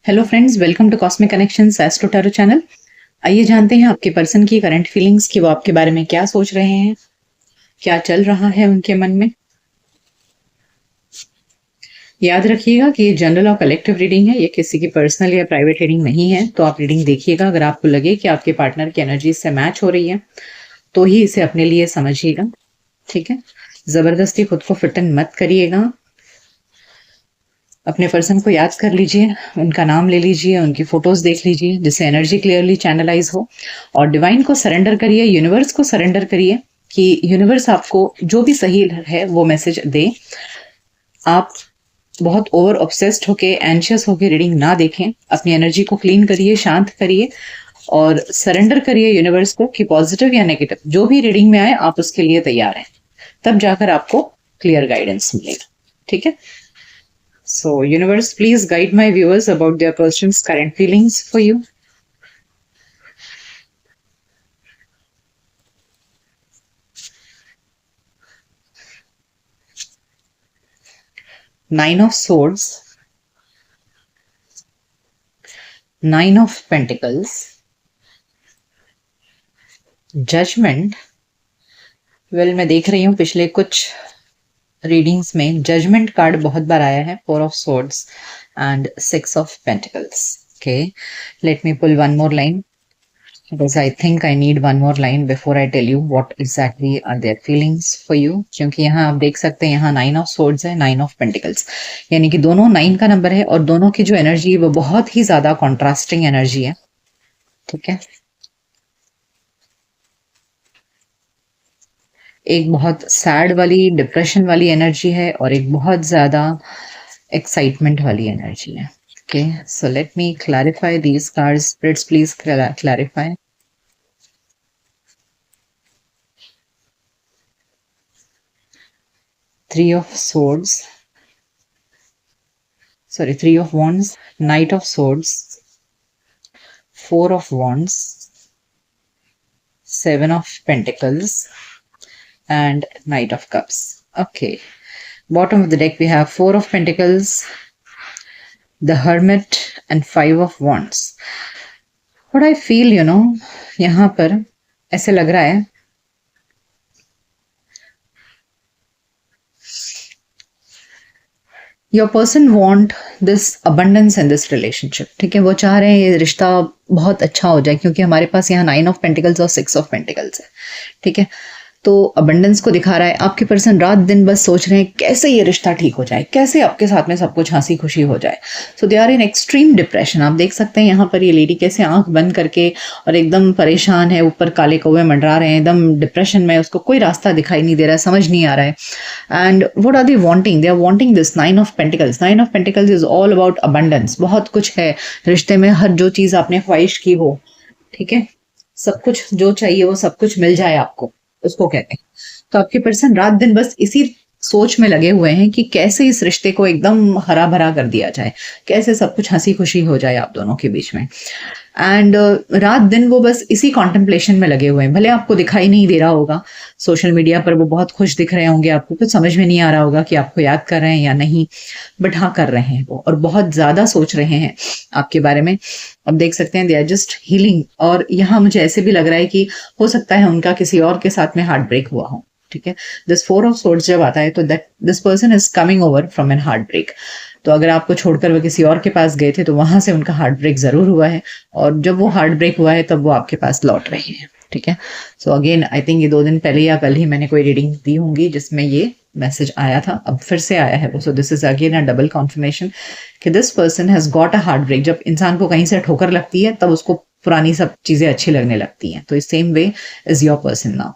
Hello friends, welcome to cosmic connections astro tarot channel. आइए जानते हैं आपके पर्सन की करंट फीलिंग्स कि वो आपके बारे में क्या सोच रहे हैं, क्या चल रहा है उनके मन में। याद रखिएगा कि ये जनरल और कलेक्टिव रीडिंग है, ये किसी की पर्सनल या प्राइवेट रीडिंग नहीं है। तो आप रीडिंग देखिएगा, अगर आपको लगे कि आपके पार्टनर की एनर्जी से मैच हो रही है तो ही इसे अपने लिए समझिएगा, ठीक है। जबरदस्ती खुद को फिटन मत करिएगा। अपने पर्सन को याद कर लीजिए, उनका नाम ले लीजिए, उनकी फोटोज देख लीजिए जिससे एनर्जी क्लियरली चैनलाइज हो, और डिवाइन को सरेंडर करिए, यूनिवर्स को सरेंडर करिए कि यूनिवर्स आपको जो भी सही है वो मैसेज दे। आप बहुत ओवर ऑब्सेस्ड होके, एंशियस होके रीडिंग ना देखें। अपनी एनर्जी को क्लीन करिए, शांत करिए और सरेंडर करिए यूनिवर्स को कि पॉजिटिव या नेगेटिव जो भी रीडिंग में आए आप उसके लिए तैयार हैं। तब जाकर आपको क्लियर गाइडेंस मिलेगा, ठीक है। So, universe, please guide my viewers about their person's current feelings for you. Nine of Swords, Nine of Pentacles, Judgment. Well, मैं देख रही हूँ पिछले कुछ रीडिंग्स में जजमेंट कार्ड बहुत बार आया है, four of swords and six of pentacles. Okay, let me pull one more line because I think I need one more line before I tell you what exactly are their feelings for you। क्योंकि यहाँ आप देख सकते हैं, यहाँ nine of swords है, nine of pentacles, यानी कि दोनों नाइन का नंबर है और दोनों की जो एनर्जी है वो बहुत ही ज्यादा कॉन्ट्रास्टिंग एनर्जी है, ठीक है। एक बहुत सैड वाली, डिप्रेशन वाली एनर्जी है और एक बहुत ज्यादा एक्साइटमेंट वाली एनर्जी है। Okay, so let me clarify these cards. Spirits please clarify. Three of Swords, sorry, Three of Wands, Knight of Swords, Four of Wands, Seven of Pentacles, and Knight of Cups. Okay, bottom of the deck we have Four of Pentacles, the Hermit, and Five of Wands. What I feel, यहाँ पर ऐसे लग रहा है your person want this abundance in this relationship, ठीक है। वो चाह रहे हैं ये रिश्ता बहुत अच्छा हो जाए, क्योंकि हमारे पास यहाँ नाइन ऑफ पेंटिकल्स और सिक्स ऑफ पेंटिकल्स है, ठीक है। तो अबंडेंस को दिखा रहा है। आपके पर्सन रात दिन बस सोच रहे हैं कैसे ये रिश्ता ठीक हो जाए, कैसे आपके साथ में सब कुछ हंसी खुशी हो जाए। So they are in extreme depression. आप देख सकते हैं यहाँ पर ये लेडी कैसे आंख बंद करके और एकदम परेशान है, ऊपर काले कौवे मंडरा रहे हैं, एकदम डिप्रेशन में, उसको कोई रास्ता दिखाई नहीं दे रहा है, समझ नहीं आ रहा है। And what are they wanting? They are wanting this nine of pentacles. Nine of pentacles is all about abundance. बहुत कुछ है रिश्ते में, हर जो चीज आपने ख्वाहिश की हो, ठीक है, सब कुछ जो चाहिए वो सब कुछ मिल जाए आपको, उसको कहते हैं। तो आपके पर्सन रात दिन बस इसी सोच में लगे हुए हैं कि कैसे इस रिश्ते को एकदम हरा भरा कर दिया जाए, कैसे सब कुछ हंसी खुशी हो जाए आप दोनों के बीच में। एंड रात दिन वो बस इसी कॉन्टेम्पलेशन में लगे हुए हैं। भले आपको दिखाई नहीं दे रहा होगा, सोशल मीडिया पर वो बहुत खुश दिख रहे होंगे, आपको कुछ समझ में नहीं आ रहा होगा कि आपको याद कर रहे हैं या नहीं, बट हाँ कर रहे हैं वो, और बहुत ज्यादा सोच रहे हैं आपके बारे में। अब देख सकते हैं दे आर जस्ट हीलिंग। और यहाँ मुझे ऐसे भी लग रहा है कि हो सकता है उनका किसी और के साथ में हार्ट ब्रेक हुआ हो, ठीक है। दिस फोर ऑफ सोर्ड्स जब आता है तो that this person is coming over from an heartbreak. तो अगर आपको छोड़कर वो किसी और के पास गए थे तो वहां से उनका हार्ट ब्रेक जरूर हुआ है, और जब वो हार्ट ब्रेक हुआ है तब वो आपके पास लौट रहे हैं, ठीक है। सो अगेन आई थिंक ये 2 दिन पहले या कल ही मैंने कोई रीडिंग दी होंगी जिसमें ये मैसेज आया था, अब फिर से आया है वो। So this is again a double confirmation कि this person has got a heart break. जब इंसान को कहीं से ठोकर लगती है तब उसको पुरानी सब चीजें अच्छी लगने लगती हैं। तो इस same way is your person now.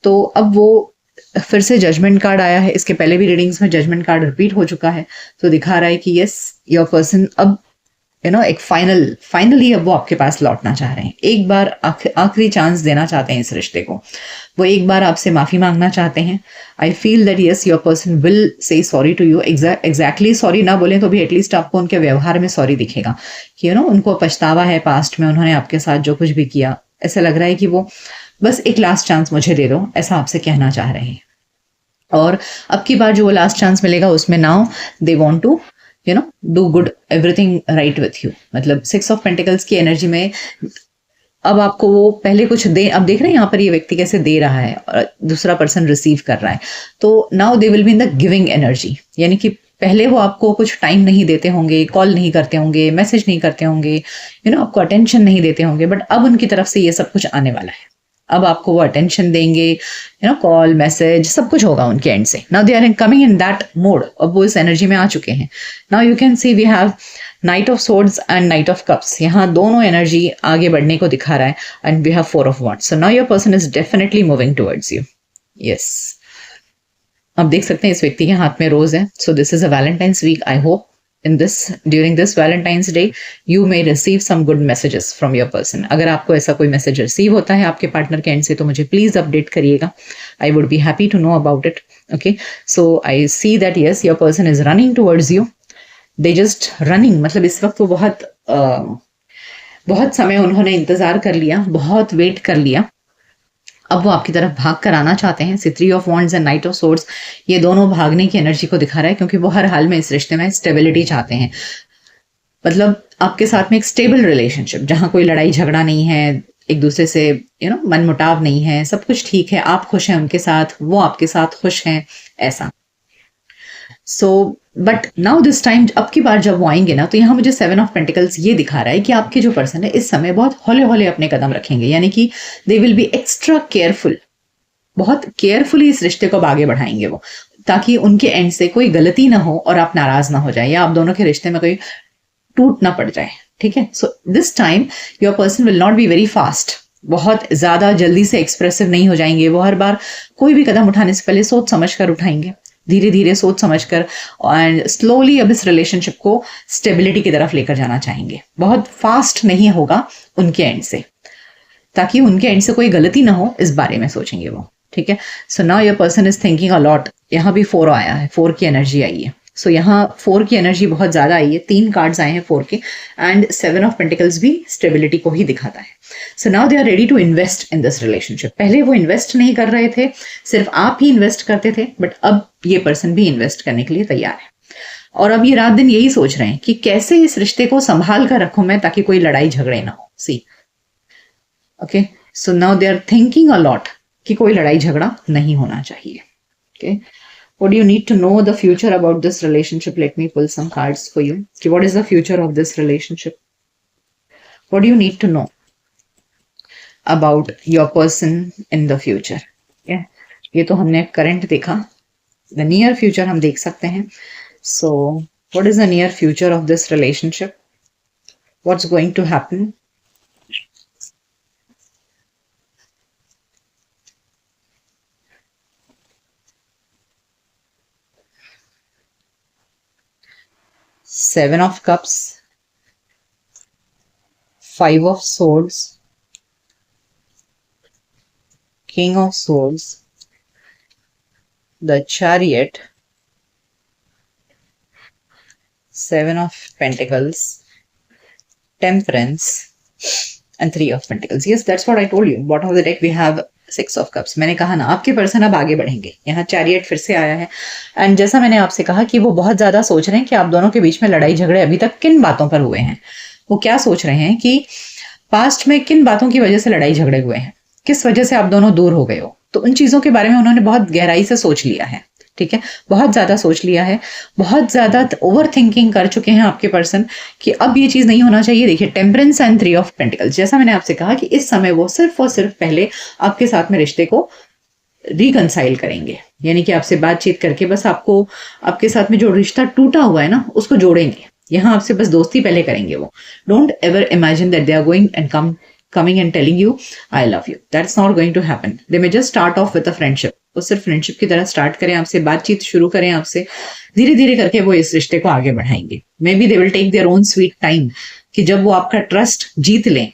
तो अब वो फिर से जजमेंट कार्ड आया है। इसके पहले भी रीडिंग्स में जजमेंट कार्ड रिपीट हो चुका है, तो दिखा रहा है कि यस, योर पर्सन अब एक फाइनली अब वो आपके पास लौटना चाह रहे हैं। एक बार आखिरी चांस देना चाहते हैं इस रिश्ते को। वो एक बार आपसे माफी मांगना चाहते हैं। I feel that yes, your person will say sorry to you. Exactly sorry ना बोले तो भी एटलीस्ट आपको उनके व्यवहार में सॉरी दिखेगा कि उनको पछतावा है पास्ट में, उन्होंने आपके साथ जो कुछ भी किया। ऐसा लग रहा है कि वो बस एक लास्ट चांस मुझे दे दो, ऐसा आपसे कहना चाह रहे हैं। और अब की बार जो वो लास्ट चांस मिलेगा उसमें now they want to you know do good everything right with you. मतलब 6 ऑफ पेंटिकल्स की एनर्जी में अब आपको वो पहले कुछ दे, अब देख रहे हैं यहाँ पर ये व्यक्ति कैसे दे रहा है और दूसरा पर्सन रिसीव कर रहा है, तो now they will be in the giving energy. यानी कि पहले वो आपको कुछ टाइम नहीं देते होंगे, कॉल नहीं करते होंगे, मैसेज नहीं करते होंगे, आपको अटेंशन नहीं देते होंगे, बट अब उनकी तरफ से ये सब कुछ आने वाला है। अब आपको वो अटेंशन देंगे, कॉल मैसेज सब कुछ होगा उनके एंड से। Now they are coming in that mode, अब वो इस एनर्जी में आ चुके हैं। Now you can see we have knight of swords and knight of cups, यहाँ दोनों एनर्जी आगे बढ़ने को दिखा रहा है, and we have 4 of wands. So now your person is definitely moving towards you. Yes, आप देख सकते हैं इस व्यक्ति के हाथ में रोज है। So this is a Valentine's week. I hope during this Valentine's Day you may receive some good messages from your person. अगर आपको ऐसा कोई मैसेज रिसीव होता है आपके पार्टनर के एंड से तो मुझे प्लीज अपडेट करिएगा। I would be happy to know about it. Okay, so I see that yes, your person is running towards you. They just running, मतलब इस वक्त वो बहुत समय उन्होंने इंतजार कर लिया, बहुत वेट कर लिया, अब वो आपकी तरफ भाग कर आना चाहते हैं। 3 of wands and knight of swords, ये दोनों भागने की एनर्जी को दिखा रहा है, क्योंकि वो हर हाल में इस रिश्ते में स्टेबिलिटी चाहते हैं। मतलब आपके साथ में एक स्टेबल रिलेशनशिप जहां कोई लड़ाई झगड़ा नहीं है, एक दूसरे से मन मुटाव नहीं है, सब कुछ ठीक है, आप खुश हैं उनके साथ, वो आपके साथ खुश हैं, ऐसा। So but now this time, अब की बार जब वो आएंगे ना, तो यहाँ मुझे 7 ऑफ पेंटिकल्स ये दिखा रहा है कि आपके जो पर्सन है इस समय बहुत हौले हौले अपने कदम रखेंगे, यानी कि they will be extra careful, बहुत केयरफुली इस रिश्ते को आगे बढ़ाएंगे वो, ताकि उनके एंड से कोई गलती ना हो और आप नाराज ना हो जाए, या आप दोनों के रिश्ते में कोई टूट ना पड़ जाए। ठीक है, so this time your person will not be very fast, बहुत ज्यादा जल्दी से एक्सप्रेसिव नहीं हो जाएंगे। वो हर बार कोई भी कदम उठाने से पहले सोच समझ कर उठाएंगे, धीरे धीरे सोच समझकर, एंड स्लोली अब इस रिलेशनशिप को स्टेबिलिटी की तरफ लेकर जाना चाहेंगे। बहुत फास्ट नहीं होगा उनके एंड से, ताकि उनके एंड से कोई गलती ना हो, इस बारे में सोचेंगे वो। ठीक है, so now your person is thinking a lot. यहाँ भी 4 आया है, 4 की एनर्जी आई है। सो यहाँ 4 की एनर्जी बहुत ज्यादा आई है, 3 कार्ड्स आए हैं 4 के, एंड 7 ऑफ पेंटिकल्स भी स्टेबिलिटी को ही दिखाता है। So now they are ready to invest in this relationship. पहले वो इन्वेस्ट नहीं कर रहे थे, सिर्फ आप ही इन्वेस्ट करते थे, बट अब ये पर्सन भी इन्वेस्ट करने के लिए तैयार है, और अब ये रात दिन यही सोच रहे हैं कि कैसे इस रिश्ते को संभाल कर रखूं मैं, ताकि कोई लड़ाई झगड़े ना हो। See, okay, so now they are thinking a lot कि कोई लड़ाई झगड़ा नहीं होना चाहिए। Okay, what do you need to know the future about this relationship? Let me pull some cards for you. Okay, what is the future of this relationship? What do you need to know about your person in the future? Yeah, ये तो हमने current देखा, the near future हम देख सकते हैं। So what is the near future of this relationship? What's going to happen? Seven of Cups, 5 of Swords, King of Swords, the Chariot, 7 of Pentacles, Temperance, and 3 of Pentacles. Yes, that's what I told you. Bottom of the deck we have 6 of Cups. मैंने कहा ना, आपके person अब आगे बढ़ेंगे। यहाँ Chariot फिर से आया है, एंड जैसा मैंने आपसे कहा कि वो बहुत ज्यादा सोच रहे हैं कि आप दोनों के बीच में लड़ाई झगड़े अभी तक किन बातों पर हुए हैं। वो क्या सोच रहे हैं कि पास्ट में किन बातों की वजह से लड़ाई झगड़े हुए हैं, किस वजह से आप दोनों दूर हो गए हो। तो उन चीजों के बारे में उन्होंने बहुत गहराई से सोच लिया है। ठीक है, बहुत ज्यादा सोच लिया है, बहुत ज्यादा ओवर थिंकिंग कर चुके हैं आपके पर्सन कि अब ये चीज नहीं होना चाहिए। देखिए, टेम्परेंस एंड 3 ऑफ पेंटिकल्स, जैसा मैंने आपसे कहा कि इस समय वो सिर्फ और सिर्फ पहले आपके साथ में रिश्ते को रिकंसाइल करेंगे, यानी कि आपसे बातचीत करके बस आपको आपके साथ में जो रिश्ता टूटा हुआ है ना, उसको जोड़ेंगे। यहाँ आपसे बस दोस्ती पहले करेंगे वो। Don't ever imagine that they are going and coming and telling you I love you. That's not going to happen. They may just start off with a friendship. वो सिर्फ फ्रेंडशिप की तरह स्टार्ट करें, आपसे बातचीत शुरू करें, आपसे धीरे धीरे करके वो इस रिश्ते को आगे बढ़ाएंगे। Maybe they will take their own sweet time, कि जब वो आपका ट्रस्ट जीत लें,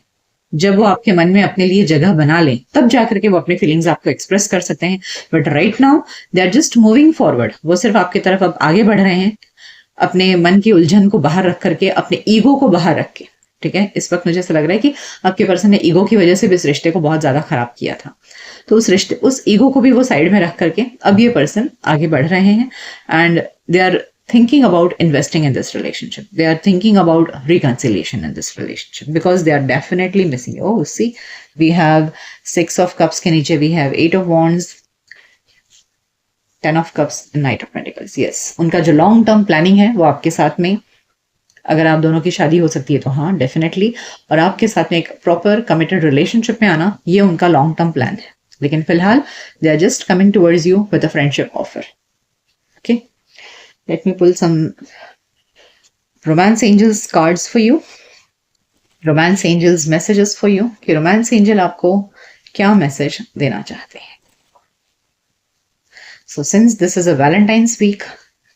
जब वो आपके मन में अपने लिए जगह बना लें, तब जाकर के वो अपनी फीलिंग्स आपको एक्सप्रेस कर सकते हैं। But right now they are just moving forward. वो सिर्फ आपकी तरफ अब आगे बढ़ रहे हैं, अपने मन की उलझन को बाहर रख करके, अपने ईगो को बाहर रख के। ठीक है, इस वक्त मुझे ऐसा लग रहा है कि आपके पर्सन ने ईगो की वजह से भी इस रिश्ते को बहुत ज्यादा खराब किया था, तो उस ईगो को भी वो साइड में रख करके अब ये पर्सन आगे बढ़ रहे हैं, and they are thinking about investing in this relationship. They are thinking about reconciliation in this relationship because they are definitely missing you. Oh, see, we have 6 of Cups के नीचे we have 8 of Wands, 10 of Cups, Knight of Pentacles. Yes, उनका जो long term planning है वो आपके साथ में, अगर आप दोनों की शादी हो सकती है तो हाँ डेफिनेटली, और आपके साथ में एक प्रॉपर कमिटेड रिलेशनशिप में आना, ये उनका लॉन्ग टर्म प्लान है. लेकिन फिलहाल they are just coming towards you with a friendship offer. Okay, let me pull some romance angels cards for you. Romance angels messages for you, कि romance angel आपको क्या मैसेज देना चाहते हैं. So since this is a Valentine's week,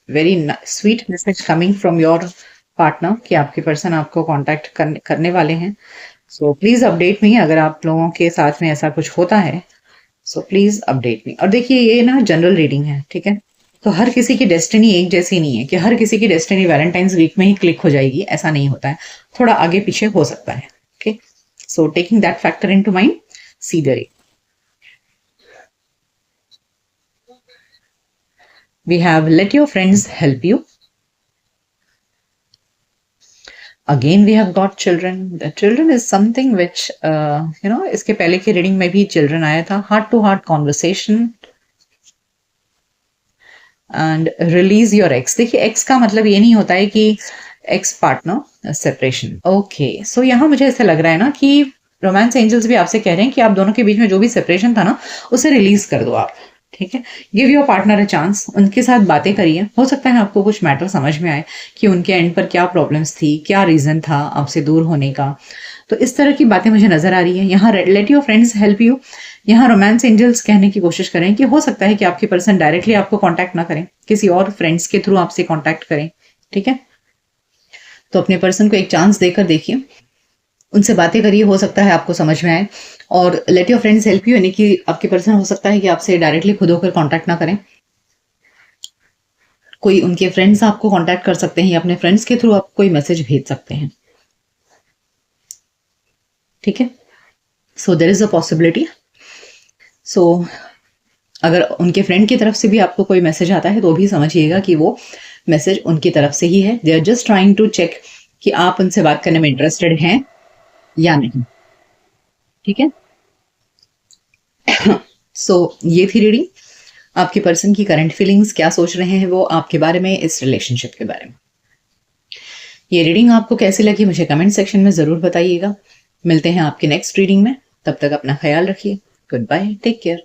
very sweet message coming from your partner कि आपके person आपको contact करने वाले हैं. सो प्लीज अपडेट मी अगर आप लोगों के साथ में ऐसा कुछ होता है. सो प्लीज अपडेट मी. और देखिए ये ना जनरल रीडिंग है, ठीक है, तो हर किसी की डेस्टिनी एक जैसी नहीं है कि हर किसी की डेस्टिनी वैलेंटाइंस वीक में ही क्लिक हो जाएगी, ऐसा नहीं होता है, थोड़ा आगे पीछे हो सकता है. Okay, so taking that factor into mind, see the reading. We have let your friends help you. Again we have got children. The children is something which इसके पहले की रीडिंग में भी children आया था. Heart to heart conversation and release your ex. देखिए ex का मतलब ये नहीं होता है कि ex partner separation. Okay, so यहाँ मुझे ऐसा लग रहा है ना कि रोमांस एंजल्स भी आपसे कह रहे हैं कि आप दोनों के बीच में जो भी सेपरेशन था ना उसे रिलीज कर दो आप. ठीक है, give your partner a chance, उनके साथ बातें करिए. हो सकता है आपको कुछ मैटर समझ में आए कि उनके एंड पर क्या प्रॉब्लम्स थी, क्या रीजन था आपसे दूर होने का. तो इस तरह की बातें मुझे नजर आ रही है. यहाँ let your friends help you, यहाँ रोमांस एंजल्स कहने की कोशिश करें कि हो सकता है कि आपके पर्सन डायरेक्टली आपको कांटेक्ट ना करें, किसी और फ्रेंड्स के थ्रू आपसे कांटेक्ट करें. ठीक है, तो अपने पर्सन को एक चांस देकर देखिए, उनसे बातें करिए, हो सकता है आपको समझ में आए. और let your friends help you, यानी कि आपके पर्सन हो सकता है कि आपसे डायरेक्टली खुद होकर कांटेक्ट ना करें, कोई उनके फ्रेंड्स आपको कांटेक्ट कर सकते हैं या अपने फ्रेंड्स के थ्रू आप कोई मैसेज भेज सकते हैं. ठीक है, so there is a possibility. So अगर उनके फ्रेंड की तरफ से भी आपको कोई मैसेज आता है तो भी समझिएगा कि वो मैसेज उनकी तरफ से ही है. They are just trying to check कि आप उनसे बात करने में इंटरेस्टेड हैं या नहीं. ठीक है, सो ये थी रीडिंग. आपके पर्सन की करंट फीलिंग्स, क्या सोच रहे हैं वो आपके बारे में, इस रिलेशनशिप के बारे में. ये रीडिंग आपको कैसी लगी मुझे कमेंट सेक्शन में जरूर बताइएगा. मिलते हैं आपके नेक्स्ट रीडिंग में, तब तक अपना ख्याल रखिए. Goodbye, take care.